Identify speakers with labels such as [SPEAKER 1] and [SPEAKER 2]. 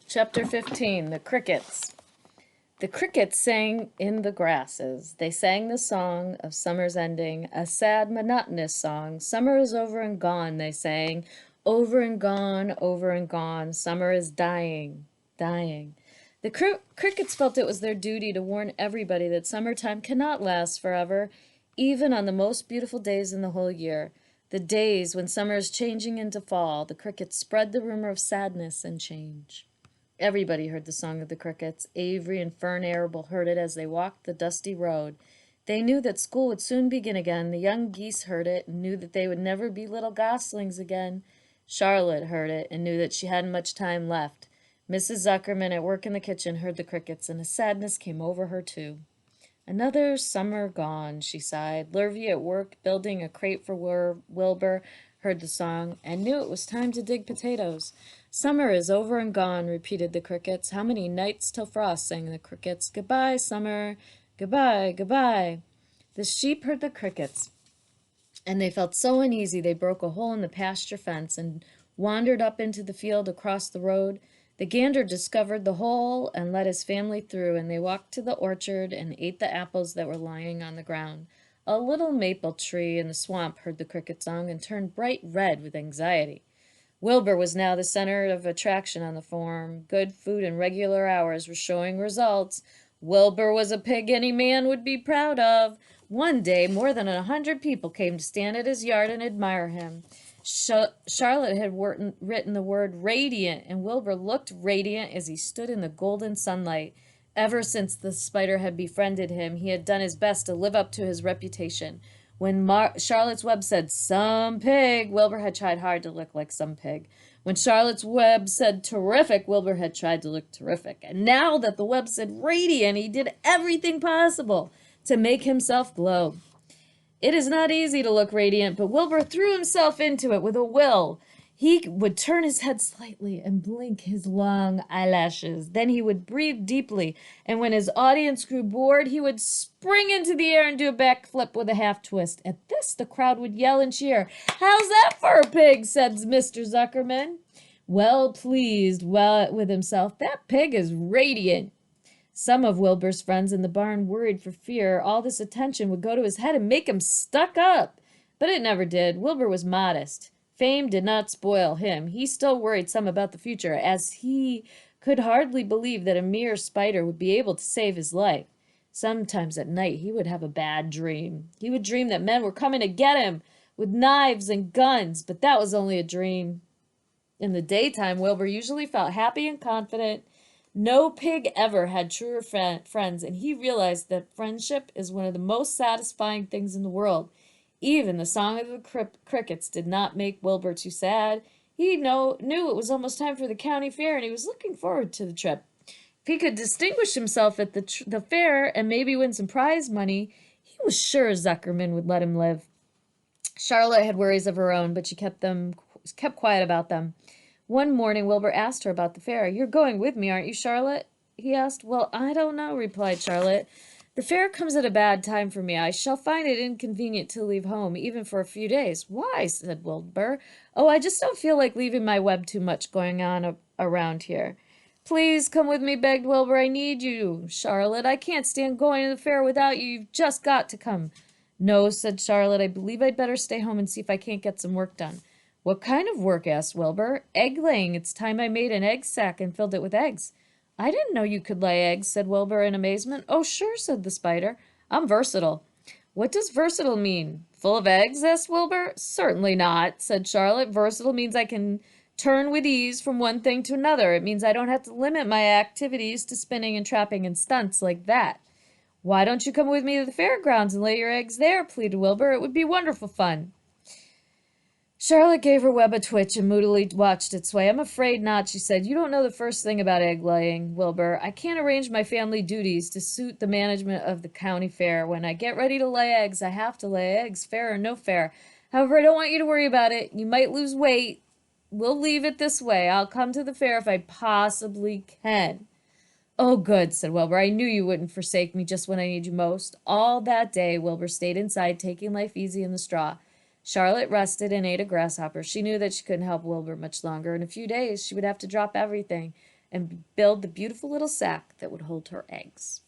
[SPEAKER 1] Chapter 15, The Crickets. The crickets sang in the grasses. They sang the song of summer's ending, a sad, monotonous song. Summer is over and gone, they sang. Over and gone, over and gone. Summer is dying, dying. The crickets felt it was their duty to warn everybody that summertime cannot last forever, even on the most beautiful days in the whole year. The days when summer is changing into fall, the crickets spread the rumor of sadness and change. Everybody heard the song of the crickets. Avery and Fern Arable heard it as they walked the dusty road. They knew that school would soon begin again. The young geese heard it and knew that they would never be little goslings again. Charlotte heard it and knew that she hadn't much time left. Mrs. Zuckerman, at work in the kitchen, heard the crickets, and a sadness came over her, too. Another summer gone, she sighed. Lurvy, at work building a crate for Wilbur, heard the song and knew it was time to dig potatoes. Summer is over and gone, repeated the crickets. How many nights till frost, sang the crickets. Goodbye, summer. Goodbye, goodbye. The sheep heard the crickets, and they felt so uneasy they broke a hole in the pasture fence and wandered up into the field across the road. The gander discovered the hole and let his family through, and they walked to the orchard and ate the apples that were lying on the ground. A little maple tree in the swamp heard the cricket song and turned bright red with anxiety. Wilbur was now the center of attraction on the farm. Good food and regular hours were showing results. Wilbur was a pig any man would be proud of. One day, more than 100 people came to stand at his yard and admire him. Charlotte had written the word radiant, and Wilbur looked radiant as he stood in the golden sunlight. Ever since the spider had befriended him, he had done his best to live up to his reputation. When Charlotte's Web said, some pig, Wilbur had tried hard to look like some pig. When Charlotte's Web said terrific, Wilbur had tried to look terrific. And now that the Web said radiant, he did everything possible to make himself glow. It is not easy to look radiant, but Wilbur threw himself into it with a will. He would turn his head slightly and blink his long eyelashes. Then he would breathe deeply, and when his audience grew bored, he would spring into the air and do a backflip with a half twist. At this, the crowd would yell and cheer. How's that for a pig? Said Mr. Zuckerman. Well pleased with himself, that pig is radiant. Some of Wilbur's friends in the barn worried for fear all this attention would go to his head and make him stuck up. But it never did. Wilbur was modest. Fame did not spoil him. He still worried some about the future, as he could hardly believe that a mere spider would be able to save his life. Sometimes at night he would have a bad dream. He would dream that men were coming to get him with knives and guns, but that was only a dream. In the daytime, Wilbur usually felt happy and confident. No pig ever had truer friends, and he realized that friendship is one of the most satisfying things in the world. Even the song of the crickets did not make Wilbur too sad. He knew it was almost time for the county fair, and he was looking forward to the trip. If he could distinguish himself at the fair and maybe win some prize money, he was sure Zuckerman would let him live. Charlotte had worries of her own, but she kept quiet about them. One morning, Wilbur asked her about the fair. You're going with me, aren't you, Charlotte? He asked. Well, I don't know, replied Charlotte. The fair comes at a bad time for me. I shall find it inconvenient to leave home, even for a few days. Why? Said Wilbur. Oh, I just don't feel like leaving my web too much going on around here. Please come with me, begged Wilbur. I need you, Charlotte. I can't stand going to the fair without you. You've just got to come. No, said Charlotte. I believe I'd better stay home and see if I can't get some work done. What kind of work? Asked Wilbur. Egg laying. It's time I made an egg sack and filled it with eggs. I didn't know you could lay eggs, said Wilbur in amazement. Oh, sure, said the spider. I'm versatile. What does versatile mean? Full of eggs? Asked Wilbur. Certainly not, said Charlotte. Versatile means I can turn with ease from one thing to another. It means I don't have to limit my activities to spinning and trapping and stunts like that. Why don't you come with me to the fairgrounds and lay your eggs there? Pleaded Wilbur. It would be wonderful fun. Charlotte gave her web a twitch and moodily watched it sway. I'm afraid not, she said. You don't know the first thing about egg laying, Wilbur. I can't arrange my family duties to suit the management of the county fair. When I get ready to lay eggs, I have to lay eggs, fair or no fair. However, I don't want you to worry about it. You might lose weight. We'll leave it this way. I'll come to the fair if I possibly can. Oh, good, said Wilbur. I knew you wouldn't forsake me just when I need you most. All that day, Wilbur stayed inside, taking life easy in the straw. Charlotte rested and ate a grasshopper. She knew that she couldn't help Wilbur much longer. In a few days, she would have to drop everything and build the beautiful little sack that would hold her eggs.